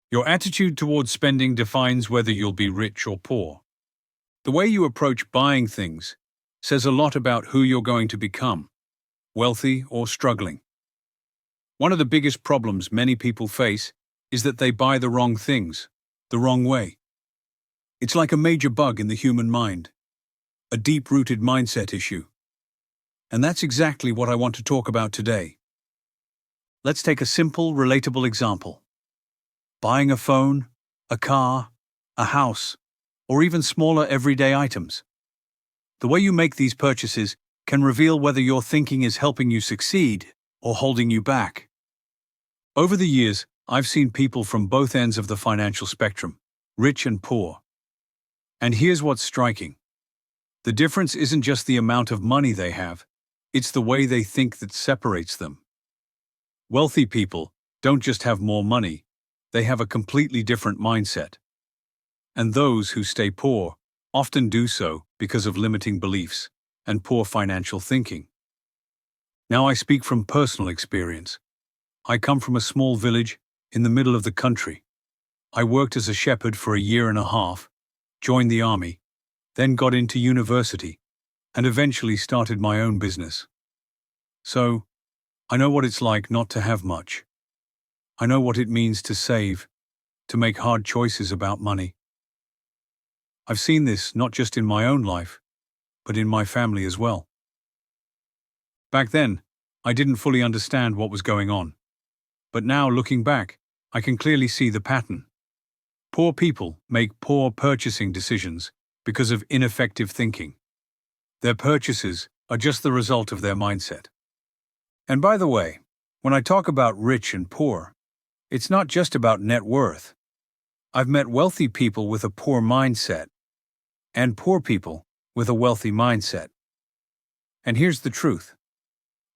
Your attitude towards spending defines whether you'll be rich or poor. The way you approach buying things says a lot about who you're going to become, wealthy or struggling. One of the biggest problems many people face is that they buy the wrong things, the wrong way. It's like a major bug in the human mind, a deep-rooted mindset issue. And that's exactly what I want to talk about today. Let's take a simple, relatable example. Buying a phone, a car, a house, or even smaller everyday items. The way you make these purchases can reveal whether your thinking is helping you succeed or holding you back. Over the years, I've seen people from both ends of the financial spectrum, rich and poor. And here's what's striking. The difference isn't just the amount of money they have, it's the way they think that separates them. Wealthy people don't just have more money, they have a completely different mindset. And those who stay poor often do so because of limiting beliefs and poor financial thinking. Now I speak from personal experience. I come from a small village in the middle of the country. I worked as a shepherd for a year and a half, joined the army, then got into university, and eventually started my own business. So, I know what it's like not to have much. I know what it means to save, to make hard choices about money. I've seen this not just in my own life, but in my family as well. Back then, I didn't fully understand what was going on. But now, looking back, I can clearly see the pattern. Poor people make poor purchasing decisions because of ineffective thinking. Their purchases are just the result of their mindset. And by the way, when I talk about rich and poor, it's not just about net worth. I've met wealthy people with a poor mindset and poor people with a wealthy mindset. And here's the truth.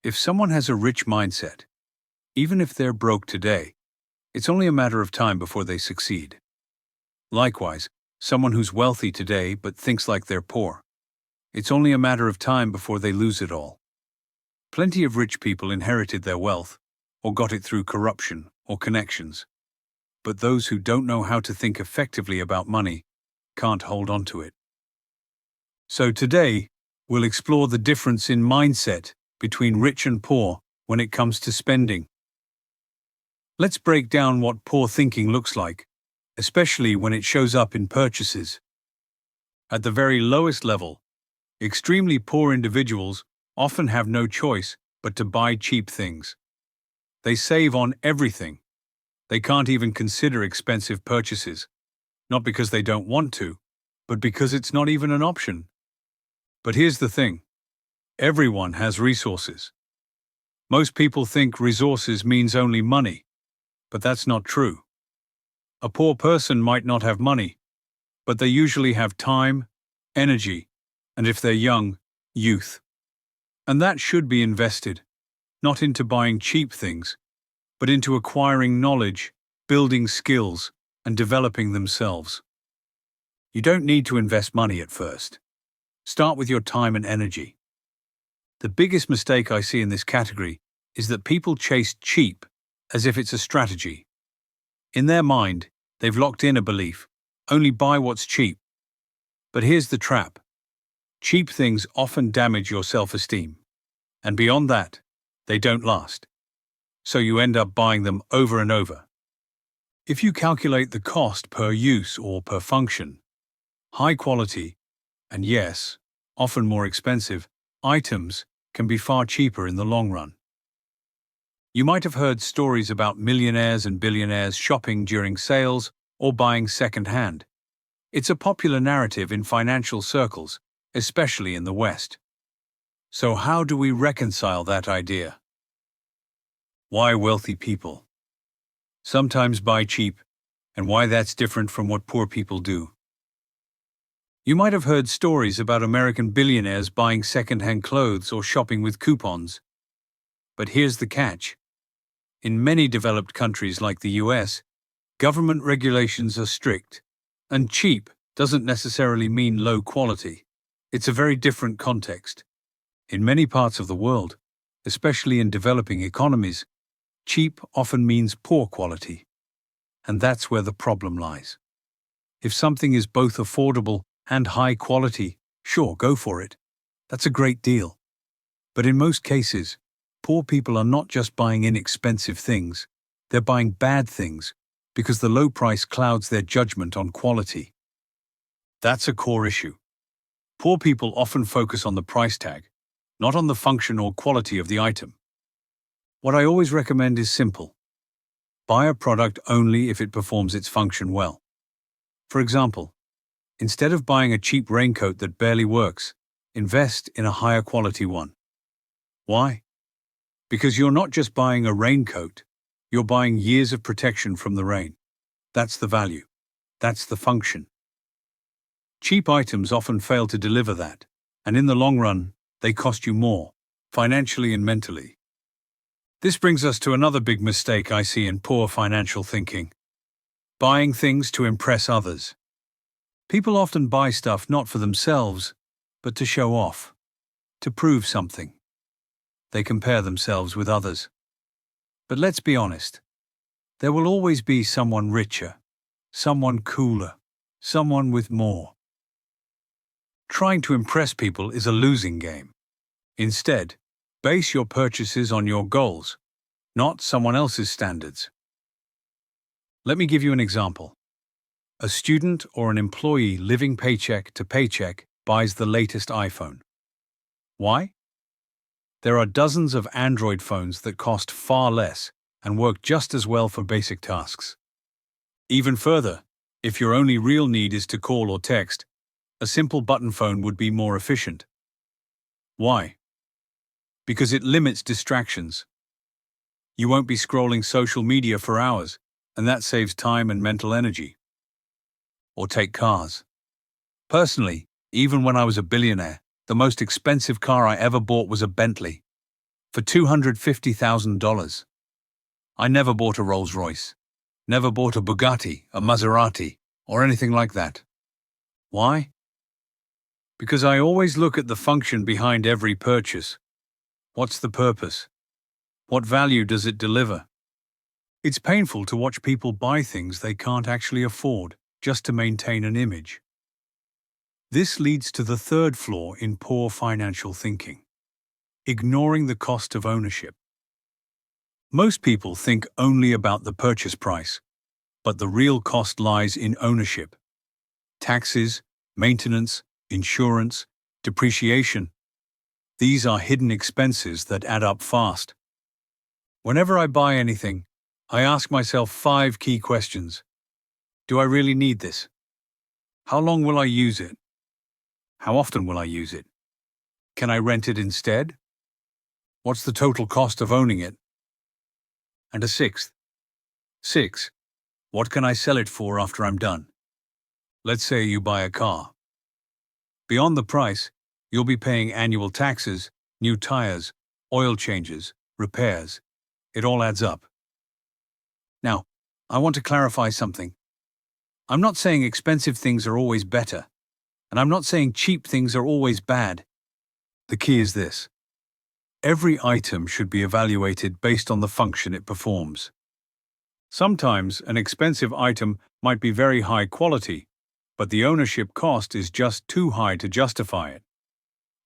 If someone has a rich mindset, even if they're broke today, it's only a matter of time before they succeed. Likewise, someone who's wealthy today but thinks like they're poor, it's only a matter of time before they lose it all. Plenty of rich people inherited their wealth, or got it through corruption or connections. But those who don't know how to think effectively about money can't hold on to it. So today, we'll explore the difference in mindset between rich and poor when it comes to spending. Let's break down what poor thinking looks like, especially when it shows up in purchases. At the very lowest level, extremely poor individuals often have no choice but to buy cheap things. They save on everything. They can't even consider expensive purchases, not because they don't want to, but because it's not even an option. But here's the thing. Everyone has resources. Most people think resources means only money, but that's not true. A poor person might not have money, but they usually have time, energy, and if they're young, youth. And that should be invested, not into buying cheap things, but into acquiring knowledge, building skills, and developing themselves. You don't need to invest money at first. Start with your time and energy. The biggest mistake I see in this category is that people chase cheap as if it's a strategy. In their mind, they've locked in a belief, only buy what's cheap. But here's the trap. Cheap things often damage your self-esteem. And beyond that, they don't last. So you end up buying them over and over. If you calculate the cost per use or per function, high quality, and yes, often more expensive, items can be far cheaper in the long run. You might have heard stories about millionaires and billionaires shopping during sales or buying second-hand. It's a popular narrative in financial circles, especially in the West. So how do we reconcile that idea? Why wealthy people sometimes buy cheap, and why that's different from what poor people do. You might have heard stories about American billionaires buying second-hand clothes or shopping with coupons. But here's the catch. In many developed countries like the US, government regulations are strict, and cheap doesn't necessarily mean low quality. It's a very different context. In many parts of the world, especially in developing economies, cheap often means poor quality. And that's where the problem lies. If something is both affordable and high quality, sure, go for it. That's a great deal. But in most cases, poor people are not just buying inexpensive things, they're buying bad things because the low price clouds their judgment on quality. That's a core issue. Poor people often focus on the price tag, not on the function or quality of the item. What I always recommend is simple. Buy a product only if it performs its function well. For example, instead of buying a cheap raincoat that barely works, invest in a higher quality one. Why? Because you're not just buying a raincoat, you're buying years of protection from the rain. That's the value. That's the function. Cheap items often fail to deliver that, and in the long run, they cost you more, financially and mentally. This brings us to another big mistake I see in poor financial thinking. Buying things to impress others. People often buy stuff not for themselves, but to show off, to prove something. They compare themselves with others. But let's be honest, there will always be someone richer, someone cooler, someone with more. Trying to impress people is a losing game. Instead, base your purchases on your goals, not someone else's standards. Let me give you an example. A student or an employee living paycheck to paycheck buys the latest iPhone. Why? There are dozens of Android phones that cost far less and work just as well for basic tasks. Even further, if your only real need is to call or text, a simple button phone would be more efficient. Why? Because it limits distractions. You won't be scrolling social media for hours, and that saves time and mental energy. Or take cars. Personally, even when I was a billionaire, the most expensive car I ever bought was a Bentley, for $250,000. I never bought a Rolls-Royce, never bought a Bugatti, a Maserati, or anything like that. Why? Because I always look at the function behind every purchase. What's the purpose? What value does it deliver? It's painful to watch people buy things they can't actually afford just to maintain an image. This leads to the third flaw in poor financial thinking: ignoring the cost of ownership. Most people think only about the purchase price, but the real cost lies in ownership. Taxes, maintenance, insurance, depreciation. These are hidden expenses that add up fast. Whenever I buy anything, I ask myself 5 key questions. Do I really need this? How long will I use it? How often will I use it? Can I rent it instead? What's the total cost of owning it? And a sixth. 6. What can I sell it for after I'm done? Let's say you buy a car. Beyond the price, you'll be paying annual taxes, new tires, oil changes, repairs. It all adds up. Now, I want to clarify something. I'm not saying expensive things are always better, and I'm not saying cheap things are always bad. The key is this: every item should be evaluated based on the function it performs. Sometimes an expensive item might be very high quality, but the ownership cost is just too high to justify it.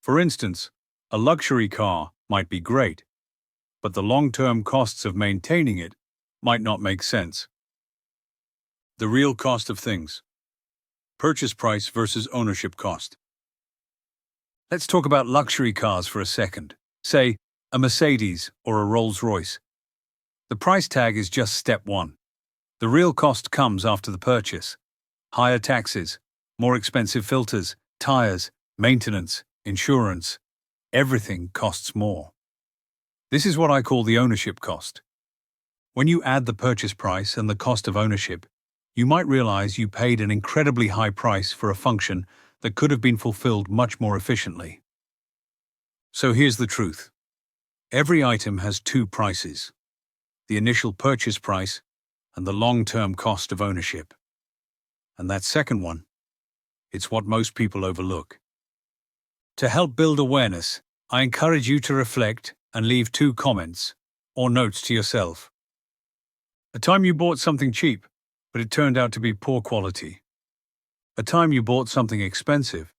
For instance, a luxury car might be great, but the long-term costs of maintaining it might not make sense. The real cost of things. Purchase price versus ownership cost. Let's talk about luxury cars for a second. Say, a Mercedes or a Rolls-Royce. The price tag is just step 1. The real cost comes after the purchase. Higher taxes, more expensive filters, tires, maintenance, insurance. Everything costs more. This is what I call the ownership cost. When you add the purchase price and the cost of ownership, you might realize you paid an incredibly high price for a function that could have been fulfilled much more efficiently. So here's the truth. Every item has 2 prices: the initial purchase price and the long-term cost of ownership. And that second one, it's what most people overlook. To help build awareness, I encourage you to reflect and leave 2 comments or notes to yourself. A time you bought something cheap, but it turned out to be poor quality. A time you bought something expensive,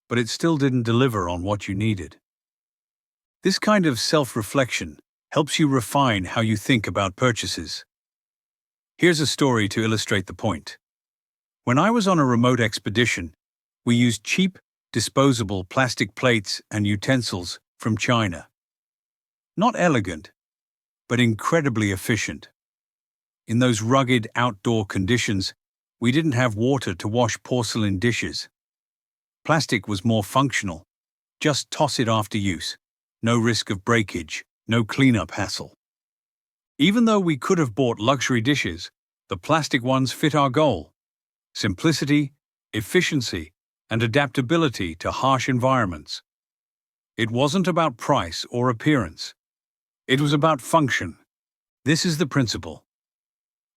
but it still didn't deliver on what you needed. This kind of self-reflection helps you refine how you think about purchases. Here's a story to illustrate the point. When I was on a remote expedition, we used cheap, disposable plastic plates and utensils from China. Not elegant, but incredibly efficient. In those rugged outdoor conditions, we didn't have water to wash porcelain dishes. Plastic was more functional. Just toss it after use. No risk of breakage, no cleanup hassle. Even though we could have bought luxury dishes, the plastic ones fit our goal: simplicity, efficiency, and adaptability to harsh environments. It wasn't about price or appearance. It was about function. This is the principle.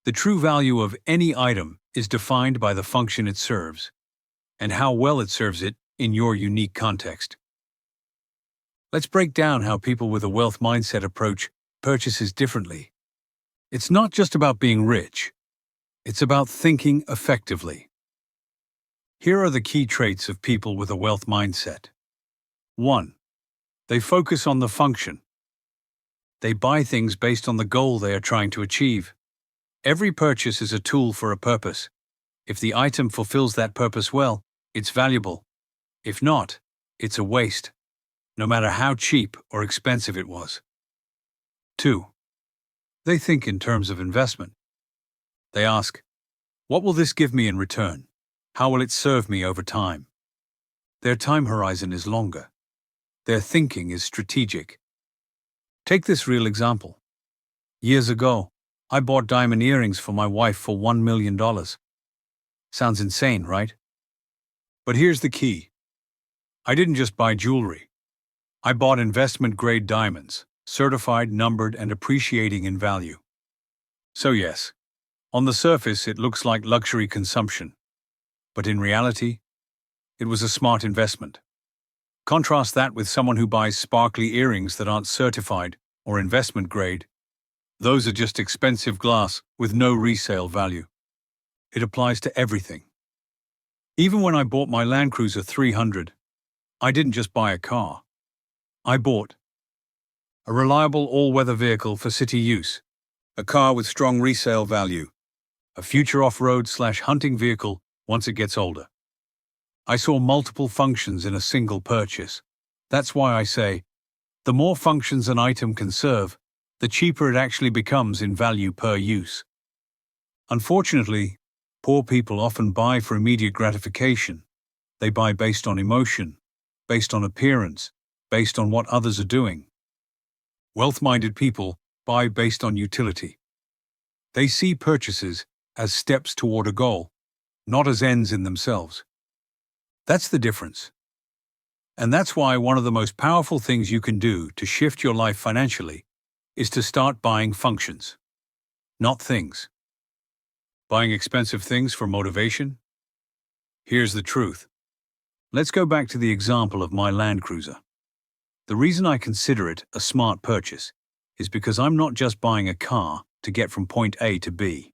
The true value of any item is defined by the function it serves, and how well it serves it in your unique context. Let's break down how people with a wealth mindset approach purchases differently. It's not just about being rich. It's about thinking effectively. Here are the key traits of people with a wealth mindset. 1. They focus on the function. They buy things based on the goal they are trying to achieve. Every purchase is a tool for a purpose. If the item fulfills that purpose well, it's valuable. If not, it's a waste, no matter how cheap or expensive it was. 2. They think in terms of investment. They ask, what will this give me in return? How will it serve me over time? Their time horizon is longer. Their thinking is strategic. Take this real example. Years ago, I bought diamond earrings for my wife for $1 million. Sounds insane, right? But here's the key. I didn't just buy jewelry. I bought investment-grade diamonds, certified, numbered, and appreciating in value. So yes, on the surface it looks like luxury consumption. But in reality, it was a smart investment. Contrast that with someone who buys sparkly earrings that aren't certified or investment grade. Those are just expensive glass with no resale value. It applies to everything. Even when I bought my Land Cruiser 300, I didn't just buy a car. I bought a reliable all-weather vehicle for city use, a car with strong resale value, a future off-road/hunting vehicle once it gets older. I saw multiple functions in a single purchase. That's why I say, the more functions an item can serve, the cheaper it actually becomes in value per use. Unfortunately, poor people often buy for immediate gratification. They buy based on emotion, based on appearance, based on what others are doing. Wealth-minded people buy based on utility. They see purchases as steps toward a goal, not as ends in themselves. That's the difference. And that's why one of the most powerful things you can do to shift your life financially is to start buying functions, not things. Buying expensive things for motivation? Here's the truth. Let's go back to the example of my Land Cruiser. The reason I consider it a smart purchase is because I'm not just buying a car to get from point A to B.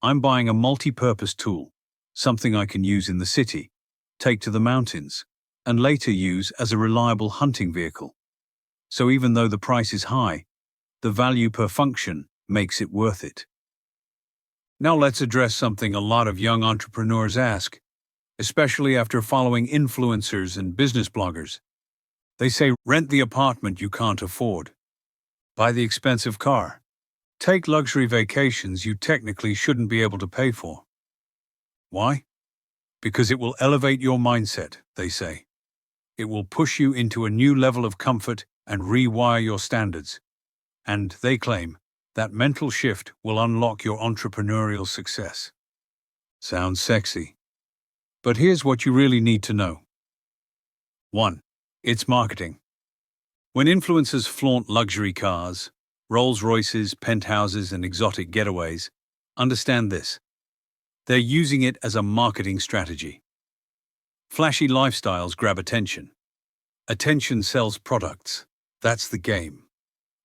I'm buying a multi-purpose tool, something I can use in the city, take to the mountains, and later use as a reliable hunting vehicle. So even though the price is high, the value per function makes it worth it. Now let's address something a lot of young entrepreneurs ask, especially after following influencers and business bloggers. They say, rent the apartment you can't afford. Buy the expensive car. Take luxury vacations you technically shouldn't be able to pay for. Why? Because it will elevate your mindset, they say. It will push you into a new level of comfort and rewire your standards. And they claim that mental shift will unlock your entrepreneurial success. Sounds sexy. But here's what you really need to know. 1. It's marketing. When influencers flaunt luxury cars, Rolls-Royces, penthouses, and exotic getaways, understand this. They're using it as a marketing strategy. Flashy lifestyles grab attention. Attention sells products. That's the game.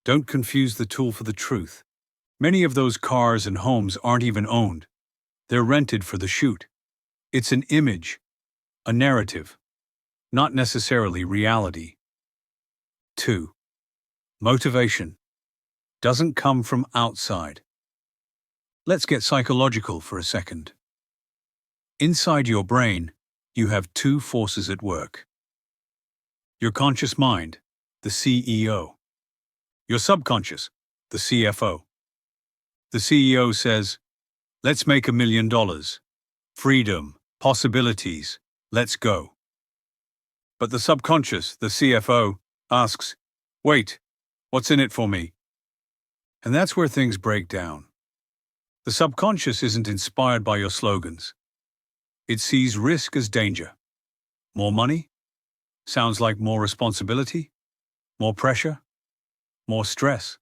Don't confuse the tool for the truth. Many of those cars and homes aren't even owned. They're rented for the shoot. It's an image, a narrative, not necessarily reality. 2. Motivation doesn't come from outside. Let's get psychological for a second. Inside your brain, you have two forces at work. Your conscious mind, the CEO. Your subconscious, the CFO. The CEO says, "Let's make $1 million. Freedom, possibilities, let's go." But the subconscious, the CFO, asks, "Wait, what's in it for me?" And that's where things break down. The subconscious isn't inspired by your slogans. It sees risk as danger. More money? Sounds like more responsibility? More pressure? More stress?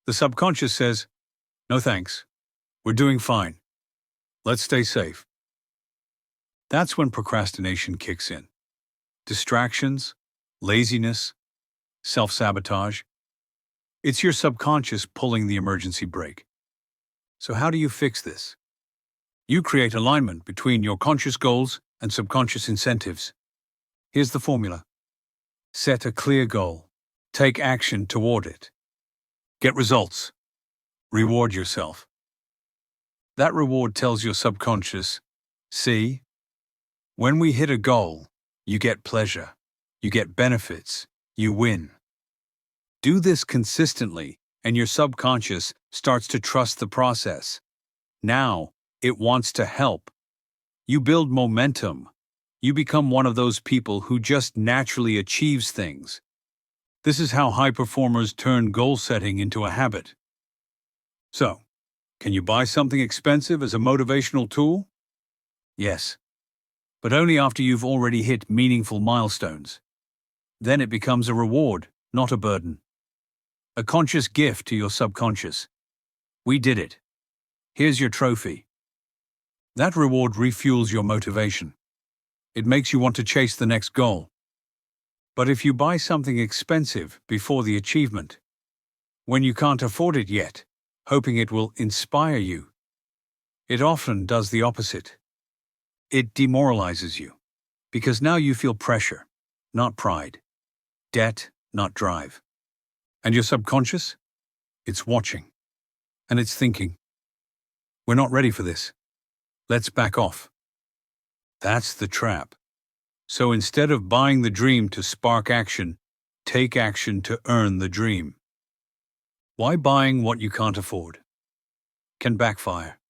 The subconscious says, "No thanks. We're doing fine. Let's stay safe." That's when procrastination kicks in. Distractions, laziness, self-sabotage. It's your subconscious pulling the emergency brake. So how do you fix this? You create alignment between your conscious goals and subconscious incentives. Here's the formula. Set a clear goal. Take action toward it. Get results. Reward yourself. That reward tells your subconscious, "See, when we hit a goal, you get pleasure, you get benefits, you win." Do this consistently, and your subconscious starts to trust the process. Now, it wants to help. You build momentum. You become one of those people who just naturally achieves things. This is how high performers turn goal setting into a habit. So, can you buy something expensive as a motivational tool? Yes, but only after you've already hit meaningful milestones. Then it becomes a reward, not a burden. A conscious gift to your subconscious. We did it. Here's your trophy. That reward refuels your motivation. It makes you want to chase the next goal. But if you buy something expensive before the achievement, when you can't afford it yet, hoping it will inspire you, it often does the opposite. It demoralizes you, because now you feel pressure, not pride, debt, not drive. And your subconscious? It's watching, and it's thinking, "We're not ready for this. Let's back off." That's the trap. So instead of buying the dream to spark action, take action to earn the dream. Why buying what you can't afford? Can backfire.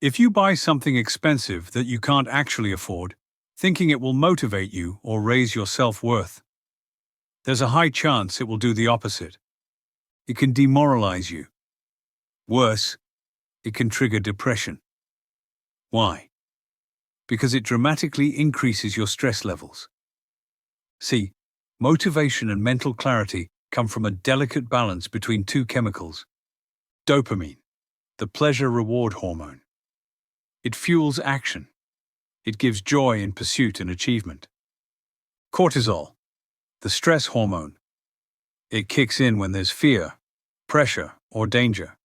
If you buy something expensive that you can't actually afford, thinking it will motivate you or raise your self-worth, there's a high chance it will do the opposite. It can demoralize you. Worse, it can trigger depression. Why? Because it dramatically increases your stress levels. See, motivation and mental clarity come from a delicate balance between two chemicals. Dopamine, the pleasure-reward hormone. It fuels action. It gives joy in pursuit and achievement. Cortisol, the stress hormone. It kicks in when there's fear, pressure, or danger.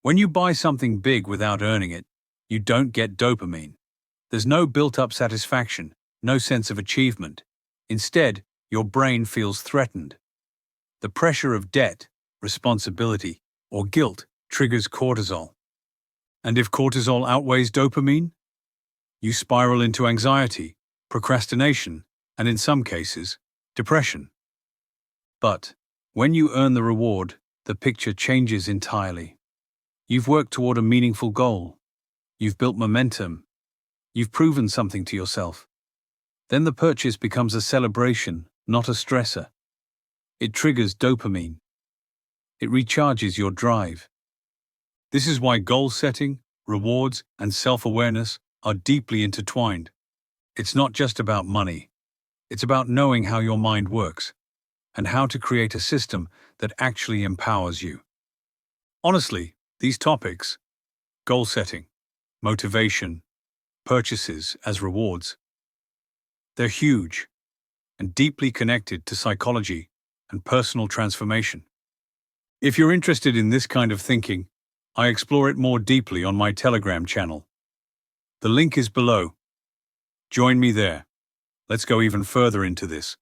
When you buy something big without earning it, you don't get dopamine. There's no built-up satisfaction, no sense of achievement. Instead, your brain feels threatened. The pressure of debt, responsibility, or guilt triggers cortisol. And if cortisol outweighs dopamine, you spiral into anxiety, procrastination, and in some cases, depression. But when you earn the reward, the picture changes entirely. You've worked toward a meaningful goal. You've built momentum. You've proven something to yourself. Then the purchase becomes a celebration, not a stressor. It triggers dopamine. It recharges your drive. This is why goal setting, rewards, and self-awareness are deeply intertwined. It's not just about money. It's about knowing how your mind works and how to create a system that actually empowers you. Honestly, these topics, goal setting, motivation, purchases as rewards, they're huge and deeply connected to psychology and personal transformation. If you're interested in this kind of thinking, I explore it more deeply on my Telegram channel. The link is below. Join me there. Let's go even further into this.